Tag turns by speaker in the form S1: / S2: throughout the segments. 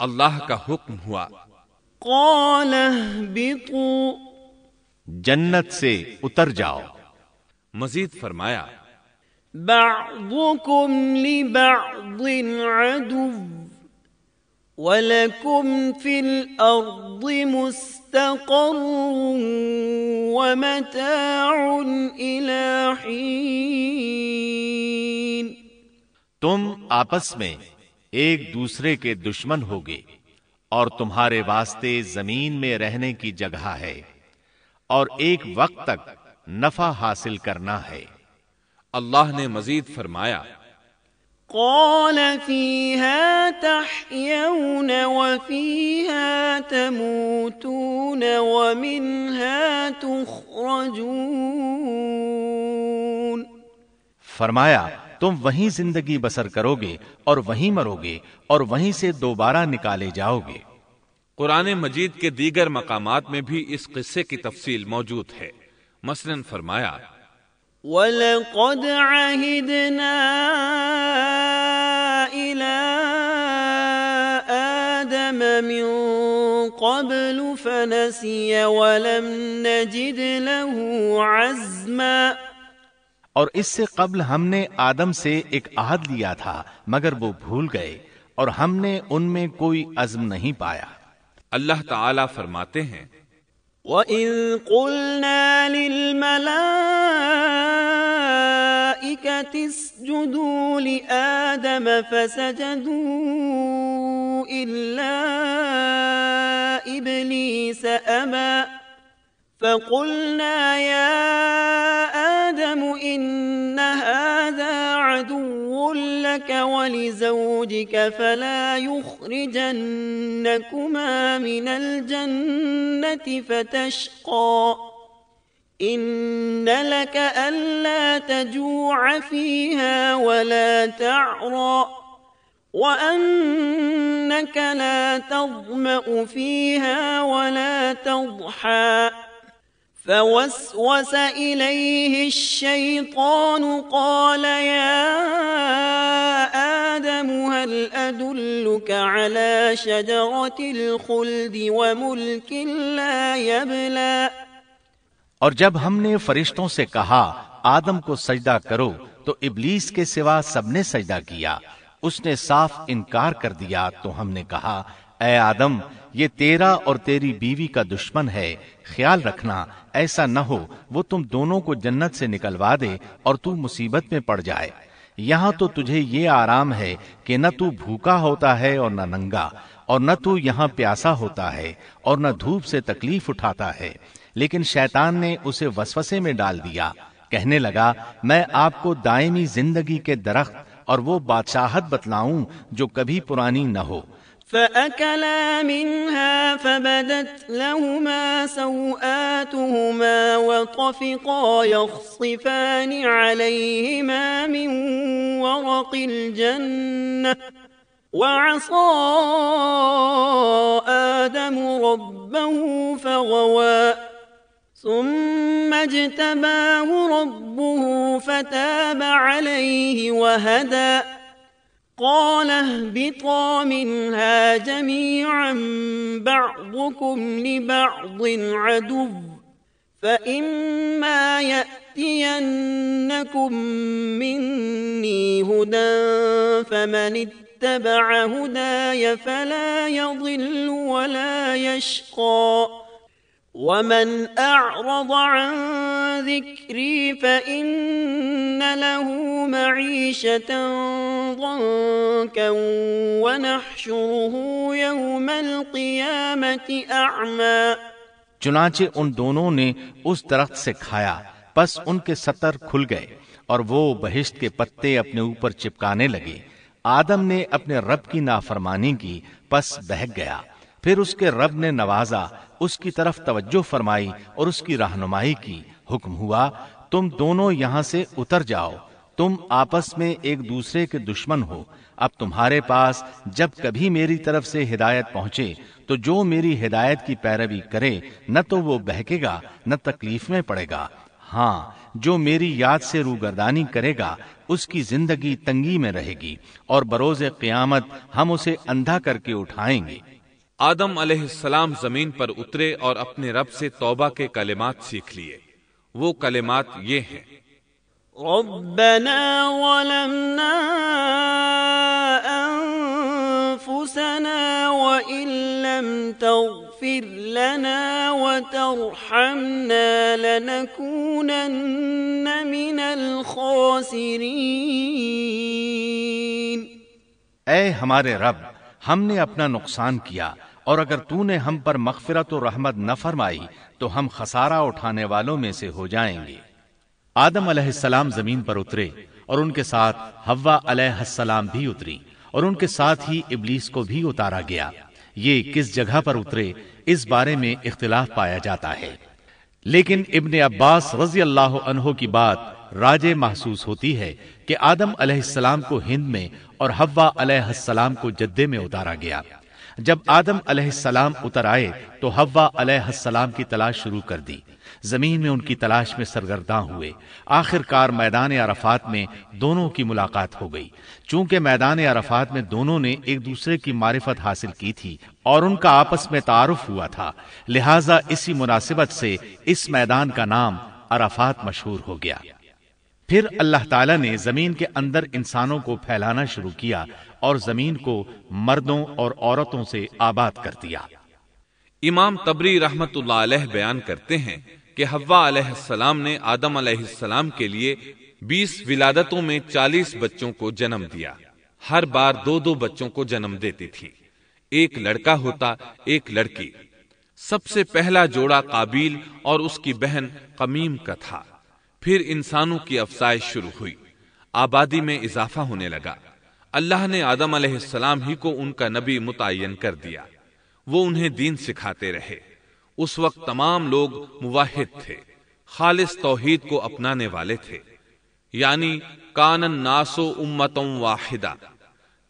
S1: اللہ کا حکم ہوا،
S2: قال اهبطوا
S3: جنت سے اتر جاؤ۔
S1: مزید فرمایا،
S2: بعضكم لبعض عدو وَلَكُمْ فِي الْأَرْضِ مُسْتَقَرٌّ وَمَتَاعٌ إِلَى حِينٍ۔
S3: تم آپس میں ایک دوسرے کے دشمن ہوگے اور تمہارے واسطے زمین میں رہنے کی جگہ ہے اور ایک وقت تک نفع حاصل کرنا ہے۔
S1: اللہ نے مزید فرمایا،
S2: قال فيها تحيون وفيها تموتون ومنها تخرجون۔
S3: فرمایا تم وہیں زندگی بسر کرو گے اور وہیں مرو گے اور وہیں سے دوبارہ نکالے جاؤ گے۔
S1: قرآن مجید کے دیگر مقامات میں بھی اس قصے کی تفصیل موجود ہے۔ مثلاً فرمایا،
S2: وَلَقَدْ عَهِدْنَا إِلَىٰ آدَمَ مِن قَبْلُ فَنَسِيَ وَلَمْ نَجِدْ لَهُ عَزْمًا۔
S3: اور اس سے قبل ہم نے آدم سے ایک عہد لیا تھا مگر وہ بھول گئے اور ہم نے ان میں کوئی عزم نہیں پایا۔
S1: اللہ تعالیٰ فرماتے ہیں،
S2: وَإِذْ قُلْنَا لِلْمَلَائِكَةِ اسْجُدُوا لِآدَمَ فَسَجَدُوا إِلَّا إِبْلِيسَ أَبَى فَقُلْنَا يَا آدَمُ إِنَّ هَذَا عَدُوٌّ لَكَ وَلِزَوْجِكَ فَلَا يُخْرِجَنَّكُمَا مِنَ الْجَنَّةِ فَتَشْقَى إِنَّ لَكَ أَلَّا تَجُوعَ فِيهَا وَلَا تَعْرَى وَأَنَّكَ لَا تَظْمَأُ فِيهَا وَلَا تَضْحَى فوسوس إليه الشيطان قال يا آدم هل أدلك على شجرة الخلد وملك لا يبلى۔
S3: اور جب ہم نے فرشتوں سے کہا آدم کو سجدہ کرو تو ابلیس کے سوا سب نے سجدہ کیا، اس نے صاف انکار کر دیا۔ تو ہم نے کہا اے آدم یہ تیرا اور تیری بیوی کا دشمن ہے، خیال رکھنا ایسا نہ ہو وہ تم دونوں کو جنت سے نکلوا دے اور تو مصیبت میں پڑ جائے۔ یہاں تو تجھے یہ آرام ہے کہ نہ تو بھوکا ہوتا ہے اور نہ ننگا، اور نہ تو یہاں پیاسا ہوتا ہے اور نہ دھوپ سے تکلیف اٹھاتا ہے۔ لیکن شیطان نے اسے وسوسے میں ڈال دیا، کہنے لگا میں آپ کو دائمی زندگی کے درخت اور وہ بادشاہت بتلاؤں جو کبھی پرانی نہ ہو۔
S2: فَأَكَلَا مِنْهَا فَبَدَتْ لَهُمَا سَوْآتُهُمَا وَطَفِقَا يَخْصِفَانِ عَلَيْهِمَا مِنْ وَرَقِ الْجَنَّةِ وَعَصَى آدَمُ رَبَّهُ فَغَوَى ثُمَّ اجْتَبَاهُ رَبُّهُ فَتَابَ عَلَيْهِ وَهَدَى۔ قال اهبطا منها جميعا بعضكم لبعض عدو فإما يأتينكم مني هدى فمن اتبع هداي فلا يضل ولا يشقى ومن أعرض عن ذكري فإن له معيشة ضنكا ونحشره يوم القيامة أعمى۔
S3: چنانچہ ان دونوں نے اس درخت سے کھایا، پس ان کے ستر کھل گئے اور وہ بہشت کے پتے اپنے اوپر چپکانے لگے۔ آدم نے اپنے رب کی نافرمانی کی، پس بہک گیا۔ پھر اس کے رب نے نوازا، اس کی طرف توجہ فرمائی اور اس کی رہنمائی کی۔ حکم ہوا تم دونوں یہاں سے اتر جاؤ، تم آپس میں ایک دوسرے کے دشمن ہو۔ اب تمہارے پاس جب کبھی میری طرف سے ہدایت پہنچے تو جو میری ہدایت کی پیروی کرے نہ تو وہ بہکے گا نہ تکلیف میں پڑے گا۔ ہاں، جو میری یاد سے روگردانی کرے گا اس کی زندگی تنگی میں رہے گی، اور بروز قیامت ہم اسے اندھا کر کے اٹھائیں گے۔
S1: آدم علیہ السلام زمین پر اترے اور اپنے رب سے توبہ کے کلمات سیکھ لیے۔ وہ کلمات یہ ہیں:
S2: ربنا ظلمنا انفسنا وان لم تغفر لنا وترحمنا لنكونن من الخاسرین۔
S3: اے ہمارے رب، ہم نے اپنا نقصان کیا، اور اگر تو نے ہم پر مغفرت و رحمت نہ فرمائی تو ہم خسارہ اٹھانے والوں میں سے ہو جائیں گے۔ آدم علیہ السلام زمین پر اترے اور ان کے ساتھ حوا علیہ السلام بھی اتری، اور ان کے ساتھ ہی ابلیس کو بھی اتارا گیا۔ یہ کس جگہ پر اترے اس بارے میں اختلاف پایا جاتا ہے، لیکن ابن عباس رضی اللہ عنہ کی بات راجح محسوس ہوتی ہے کہ آدم علیہ السلام کو ہند میں اور حوا علیہ السلام کو جدے میں اتارا گیا۔ جب آدم علیہ السلام اتر آئے تو حوا علیہ السلام کی تلاش شروع کر دی، زمین میں ان کی تلاش میں سرگرداں ہوئے۔ آخر کار میدان عرفات میں دونوں کی ملاقات ہو گئی۔ چونکہ میدان عرفات میں دونوں نے ایک دوسرے کی معرفت حاصل کی تھی اور ان کا آپس میں تعارف ہوا تھا، لہٰذا اسی مناسبت سے اس میدان کا نام عرفات مشہور ہو گیا۔ پھر اللہ تعالیٰ نے زمین کے اندر انسانوں کو پھیلانا شروع کیا اور زمین کو مردوں اور عورتوں سے آباد کر دیا۔
S1: امام طبری رحمت اللہ علیہ بیان کرتے ہیں کہ حوا علیہ السلام نے آدم علیہ السلام کے لیے 20 ولادتوں میں 40 بچوں کو جنم دیا۔ ہر بار 2 بچوں کو جنم دیتی تھی، ایک لڑکا ہوتا ایک لڑکی۔ سب سے پہلا جوڑا قابیل اور اس کی بہن قمیم کا تھا۔ پھر انسانوں کی افزائش شروع ہوئی، آبادی میں اضافہ ہونے لگا۔ اللہ نے آدم علیہ السلام ہی کو ان کا نبی متعین کر دیا۔ وہ انہیں دین سکھاتے رہے۔ اس وقت تمام لوگ موحد تھے، خالص توحید کو اپنانے والے تھے، یعنی کان الناس امۃ واحدہ،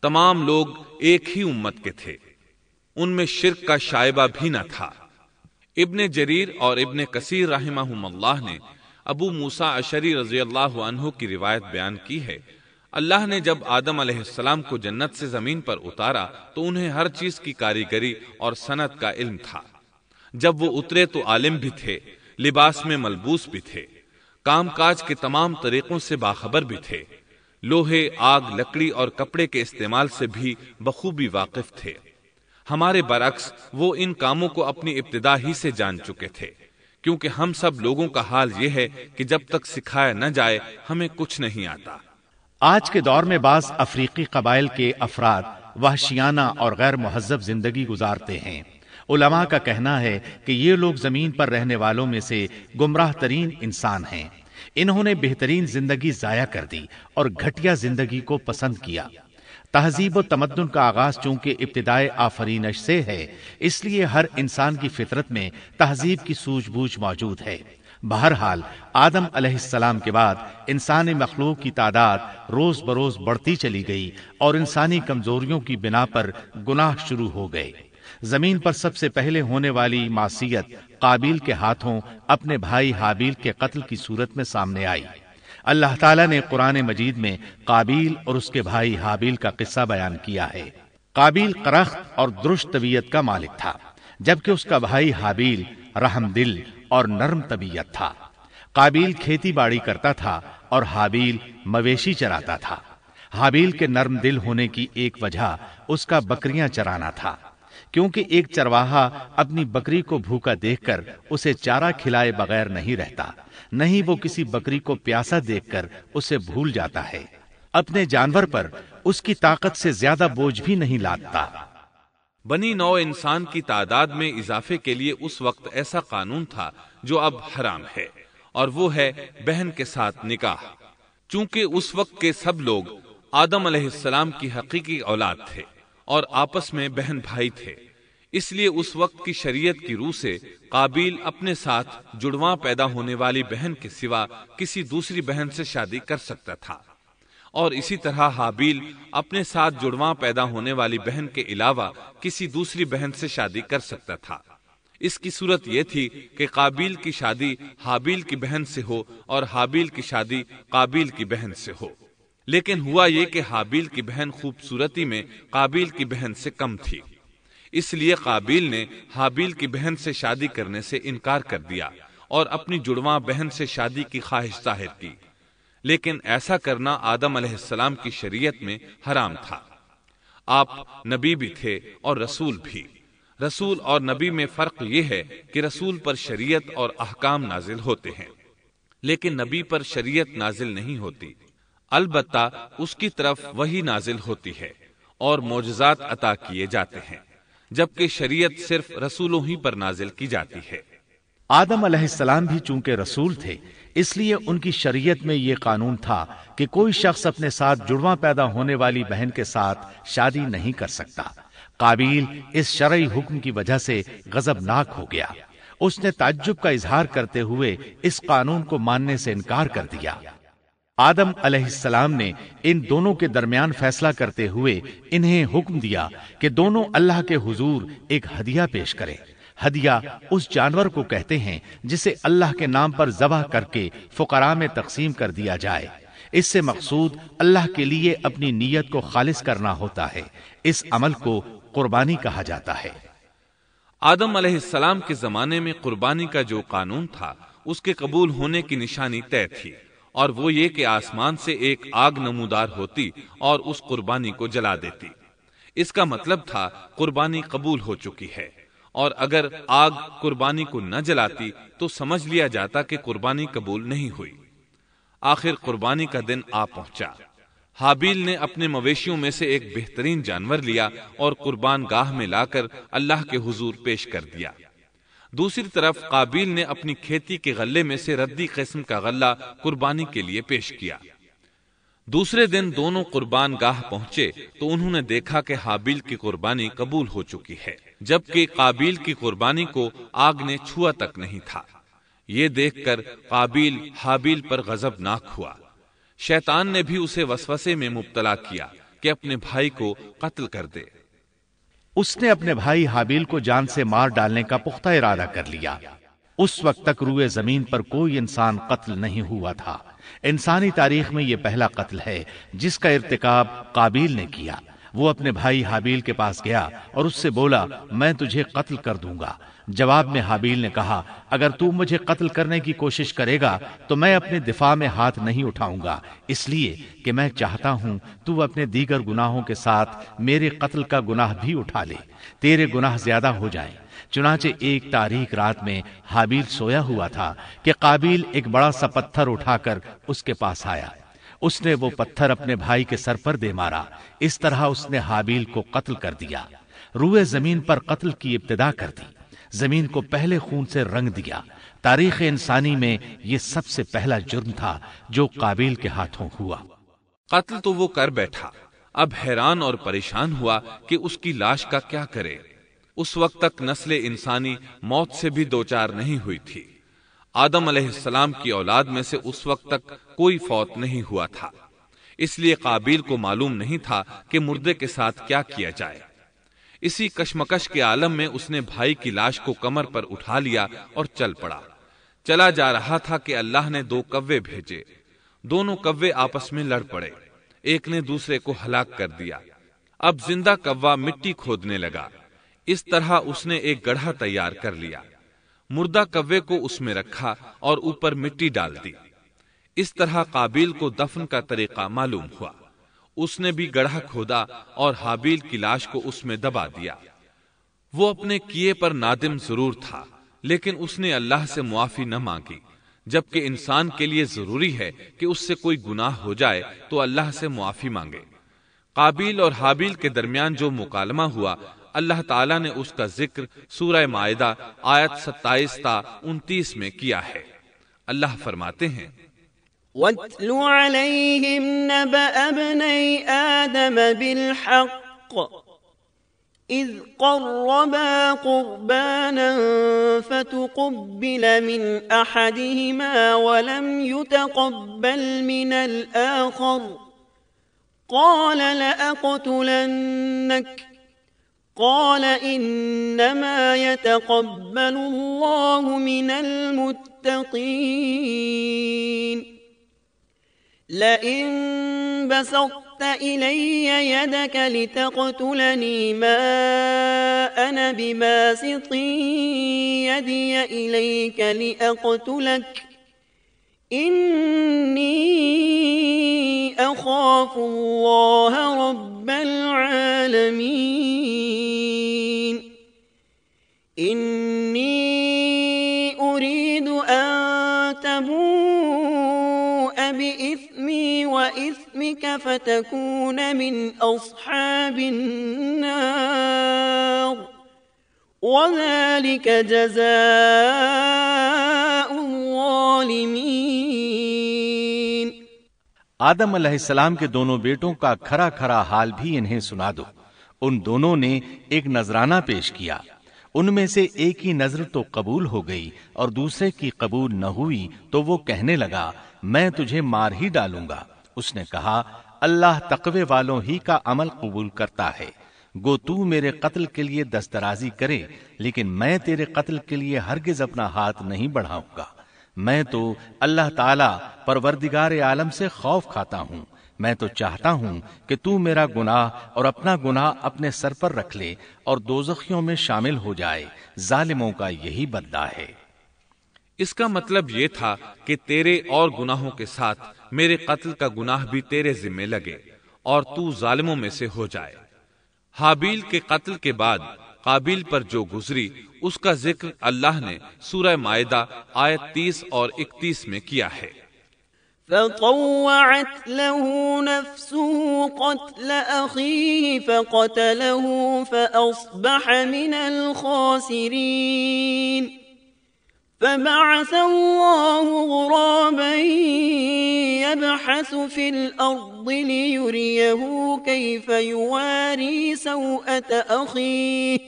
S1: تمام لوگ ایک ہی امت کے تھے، ان میں شرک کا شائبہ بھی نہ تھا۔ ابن جریر اور ابن کثیر رحمہم اللہ نے ابو موسیٰ اشعری رضی اللہ عنہ کی روایت بیان کی ہے، اللہ نے جب آدم علیہ السلام کو جنت سے زمین پر اتارا تو انہیں ہر چیز کی کاریگری اور صنعت کا علم تھا۔ جب وہ اترے تو عالم بھی تھے، لباس میں ملبوس بھی تھے، کام کاج کے تمام طریقوں سے باخبر بھی تھے، لوہے، آگ، لکڑی اور کپڑے کے استعمال سے بھی بخوبی واقف تھے۔ ہمارے برعکس وہ ان کاموں کو اپنی ابتدا ہی سے جان چکے تھے، کیونکہ ہم سب لوگوں کا حال یہ ہے کہ جب تک سکھایا نہ جائے ہمیں کچھ نہیں آتا۔
S3: آج کے دور میں بعض افریقی قبائل کے افراد وحشیانہ اور غیر مہذب زندگی گزارتے ہیں۔ علماء کا کہنا ہے کہ یہ لوگ زمین پر رہنے والوں میں سے گمراہ ترین انسان ہیں۔ انہوں نے بہترین زندگی ضائع کر دی اور گھٹیا زندگی کو پسند کیا۔ تہذیب و تمدن کا آغاز چونکہ ابتدائے آفرینش سے ہے، اس لیے ہر انسان کی فطرت میں تہذیب کی سوجھ بوجھ موجود ہے۔ بہرحال آدم علیہ السلام کے بعد انسانی مخلوق کی تعداد روز بروز بڑھتی چلی گئی اور انسانی کمزوریوں کی بنا پر گناہ شروع ہو گئے۔ زمین پر سب سے پہلے ہونے والی معصیت قابیل کے ہاتھوں اپنے بھائی حابیل کے قتل کی صورت میں سامنے آئی۔ اللہ تعالیٰ نے قرآن مجید میں قابیل اور اس کے بھائی حابیل کا قصہ بیان کیا ہے۔ قابیل قرخت اور درشت طبیعت کا مالک تھا، جبکہ اس کا بھائی حابیل رحم دل اور نرم طبیعت تھا۔ قابیل کھیتی باڑی کرتا تھا اور حابیل مویشی چراتا تھا۔ حابیل کے نرم دل ہونے کی ایک وجہ اس کا بکریاں چرانا تھا، کیونکہ ایک چرواہا اپنی بکری کو بھوکا دیکھ کر اسے چارہ کھلائے بغیر نہیں رہتا، نہیں وہ کسی بکری کو پیاسا دیکھ کر اسے بھول جاتا ہے۔ اپنے جانور پر اس کی طاقت سے زیادہ بوجھ بھی نہیں لادتا۔
S1: بنی نوع انسان کی تعداد میں اضافے کے لیے اس وقت ایسا قانون تھا جو اب حرام ہے، اور وہ ہے بہن کے ساتھ نکاح۔ چونکہ اس وقت کے سب لوگ آدم علیہ السلام کی حقیقی اولاد تھے اور آپس میں بہن بھائی تھے، اس لیے اس وقت کی شریعت کی روح سے قابیل اپنے ساتھ جڑواں پیدا ہونے والی بہن کے سوا کسی دوسری بہن سے شادی کر سکتا تھا، اور اسی طرح حابیل اپنے ساتھ جڑواں پیدا ہونے والی بہن کے علاوہ کسی دوسری بہن سے شادی کر سکتا تھا۔ اس کی صورت یہ تھی کہ قابیل کی شادی حابیل کی بہن سے ہو اور حابیل کی شادی قابیل کی بہن سے ہو، لیکن ہوا یہ کہ حابیل کی بہن خوبصورتی میں قابیل کی بہن سے کم تھی، اس لیے قابیل نے حابیل کی بہن سے شادی کرنے سے انکار کر دیا اور اپنی جڑواں بہن سے شادی کی خواہش ظاہر کی، لیکن ایسا کرنا آدم علیہ السلام کی شریعت میں حرام تھا۔ آپ نبی بھی تھے اور رسول بھی۔ رسول اور نبی میں فرق یہ ہے کہ رسول پر شریعت اور احکام نازل ہوتے ہیں، لیکن نبی پر شریعت نازل نہیں ہوتی، البتہ اس کی طرف وحی نازل ہوتی ہے اور معجزات عطا کیے جاتے ہیں، جبکہ شریعت صرف رسولوں ہی پر نازل کی جاتی ہے۔
S3: آدم علیہ السلام بھی چونکہ رسول تھے، اس لیے ان کی شریعت میں یہ قانون تھا کہ کوئی شخص اپنے ساتھ جڑواں پیدا ہونے والی بہن کے ساتھ شادی نہیں کر سکتا۔ قابیل اس شرعی حکم کی وجہ سے غضبناک ہو گیا۔ اس نے تعجب کا اظہار کرتے ہوئے اس قانون کو ماننے سے انکار کر دیا۔ آدم علیہ السلام نے ان دونوں کے درمیان فیصلہ کرتے ہوئے انہیں حکم دیا کہ دونوں اللہ کے حضور ایک ہدیہ پیش کریں۔ ہدیہ اس جانور کو کہتے ہیں جسے اللہ کے نام پر ذبح کر کے فقراء میں تقسیم کر دیا جائے۔ اس سے مقصود اللہ کے لیے اپنی نیت کو خالص کرنا ہوتا ہے۔ اس عمل کو قربانی کہا جاتا ہے۔
S1: آدم علیہ السلام کے زمانے میں قربانی کا جو قانون تھا اس کے قبول ہونے کی نشانی طے تھی، اور وہ یہ کہ آسمان سے ایک آگ نمودار ہوتی اور اس قربانی کو جلا دیتی۔ اس کا مطلب تھا قربانی قبول ہو چکی ہے، اور اگر آگ قربانی کو نہ جلاتی تو سمجھ لیا جاتا کہ قربانی قبول نہیں ہوئی۔ آخر قربانی کا دن آ پہنچا۔ حابیل نے اپنے مویشیوں میں سے ایک بہترین جانور لیا اور قربان گاہ میں لا کر اللہ کے حضور پیش کر دیا۔ دوسری طرف قابیل نے اپنی کھیتی کے غلے میں سے ردی قسم کا غلہ قربانی کے لیے پیش کیا۔ دوسرے دن دونوں قربان گاہ پہنچے تو انہوں نے دیکھا کہ حابیل کی قربانی قبول ہو چکی ہے، جبکہ قابیل کی قربانی کو آگ نے چھوا تک نہیں تھا۔ یہ دیکھ کر قابیل حابیل پر غضبناک ہوا۔ شیطان نے بھی اسے وسوسے میں مبتلا کیا کہ اپنے بھائی کو قتل کر دے۔
S3: اس نے اپنے بھائی حابیل کو جان سے مار ڈالنے کا پختہ ارادہ کر لیا۔ اس وقت تک روئے زمین پر کوئی انسان قتل نہیں ہوا تھا۔ انسانی تاریخ میں یہ پہلا قتل ہے جس کا ارتکاب قابیل نے کیا۔ وہ اپنے بھائی حابیل کے پاس گیا اور اس سے بولا، میں تجھے قتل کر دوں گا۔ جواب میں حابیل نے کہا، اگر تو مجھے قتل کرنے کی کوشش کرے گا تو میں اپنے دفاع میں ہاتھ نہیں اٹھاؤں گا، اس لیے کہ میں چاہتا ہوں تو اپنے دیگر گناہوں کے ساتھ میرے قتل کا گناہ بھی اٹھا لے، تیرے گناہ زیادہ ہو جائیں۔ چنانچہ ایک تاریک رات میں حابیل سویا ہوا تھا کہ قابیل ایک بڑا سا پتھر اٹھا کر اس کے پاس آیا۔ اس نے وہ پتھر اپنے بھائی کے سر پر دے مارا۔ اس طرح اس نے حابیل کو قتل کر دیا، روئے زمین پر قتل کی ابتدا کر دی، زمین کو پہلے خون سے رنگ دیا۔ تاریخ انسانی میں یہ سب سے پہلا جرم تھا جو قابیل کے ہاتھوں ہوا۔
S1: قتل تو وہ کر بیٹھا، اب حیران اور پریشان ہوا کہ اس کی لاش کا کیا کرے۔ اس وقت تک نسل انسانی موت سے بھی دوچار نہیں ہوئی تھی۔ آدم علیہ السلام کی اولاد میں سے اس وقت تک کوئی فوت نہیں ہوا تھا، اس لیے قابیل کو معلوم نہیں تھا کہ مردے کے ساتھ کیا کیا جائے۔ اسی کشمکش کے عالم میں اس نے بھائی کی لاش کو کمر پر اٹھا لیا اور چل پڑا۔ چلا جا رہا تھا کہ اللہ نے 2 کوے بھیجے۔ دونوں کوے آپس میں لڑ پڑے، ایک نے دوسرے کو ہلاک کر دیا۔ اب زندہ کوا مٹی کھودنے لگا۔ اس طرح اس نے ایک گڑھا تیار کر لیا، مردہ کوے کو اس میں رکھا اور اوپر مٹی ڈال دی۔ اس طرح قابیل کو دفن کا طریقہ معلوم ہوا۔ اس نے بھی گڑھا کھودا اور حابیل کی لاش کو اس میں دبا دیا۔ وہ اپنے کیے پر نادم ضرور تھا، لیکن اس نے اللہ سے معافی نہ مانگی، جبکہ انسان کے لیے ضروری ہے کہ اس سے کوئی گناہ ہو جائے تو اللہ سے معافی مانگے۔ قابیل اور حابیل کے درمیان جو مکالمہ ہوا، اللہ تعالیٰ نے اس کا ذکر سورہ مائدہ آیت 27 تا 29 میں کیا ہے۔ اللہ فرماتے ہیں،
S2: وَاتْلُ عَلَيْهِمْ نَبَأَ ابْنَيْ آدَمَ بِالْحَقِّ إِذْ قَرَّبَا قُرْبَانًا فَتُقُبِّلَ مِنْ أَحَدِهِمَا وَلَمْ يُتَقَبَّلْ مِنَ الْآخَرِ قَالَ لَأَقْتُلَنَّكَ قال إنما يتقبل الله من المتقين لئن بسطت إلي يدك لتقتلني ما أنا بباسط يدي إليك لأقتلك إني أخاف الله رب العالمين إني أريد أن تبوء بإثمي وإثمك فتكون من أصحاب النار وذلك جزاء الظالمين۔
S3: آدم علیہ السلام کے دونوں بیٹوں کا کھرا کھرا حال بھی انہیں سنا دو۔ ان دونوں نے ایک نذرانہ پیش کیا، ان میں سے ایک کی نذر تو قبول ہو گئی اور دوسرے کی قبول نہ ہوئی تو وہ کہنے لگا میں تجھے مار ہی ڈالوں گا۔ اس نے کہا اللہ تقوی والوں ہی کا عمل قبول کرتا ہے، گو تو میرے قتل کے لیے دسترازی کرے لیکن میں تیرے قتل کے لیے ہرگز اپنا ہاتھ نہیں بڑھاؤں گا۔ میں تو اللہ تعالی پروردگار عالم سے خوف کھاتا ہوں، میں تو چاہتا ہوں کہ تو میرا گناہ اور اپنا گناہ اپنے سر پر رکھ لے اور دوزخیوں میں شامل ہو جائے، ظالموں کا یہی بدلہ ہے۔
S1: اس کا مطلب یہ تھا کہ تیرے اور گناہوں کے ساتھ میرے قتل کا گناہ بھی تیرے ذمہ لگے اور تو ظالموں میں سے ہو جائے۔ حابیل کے قتل کے بعد قابیل پر جو گزری اس کا ذکر اللہ نے سورہ مائدہ آیت 30 اور 31 میں کیا ہے۔
S2: فطوعت له نفسه قتل أخيه فقتله فأصبح من الخاسرين فبعث الله غرابا يبحث في الأرض ليريه كيف يواري سوءة أخيه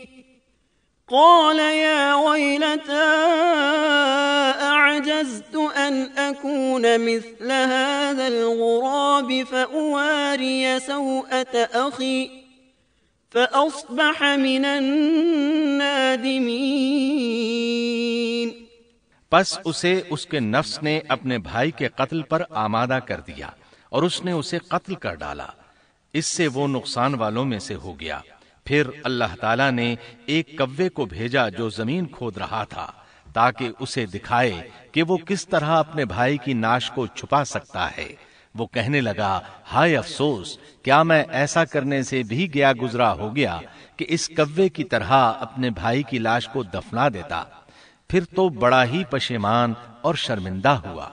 S2: قال يا ويلتى أعجزت أن أكون مثل هذا الغراب فأواري سوءة أخي فأصبح من النادمين۔
S3: پس اسے اس کے نفس نے اپنے بھائی کے قتل پر آمادہ کر دیا اور اس نے اسے قتل کر ڈالا، اس سے وہ نقصان والوں میں سے ہو گیا۔ پھر اللہ تعالیٰ نے ایک کوے کو بھیجا جو زمین کھود رہا تھا تاکہ اسے دکھائے کہ وہ کس طرح اپنے بھائی کی ناش کو چھپا سکتا ہے۔ وہ کہنے لگا ہائے افسوس، کیا میں ایسا کرنے سے بھی گیا گزرا ہو گیا کہ اس کوے کی طرح اپنے بھائی کی لاش کو دفنا دیتا۔ پھر تو بڑا ہی پشیمان اور شرمندہ ہوا۔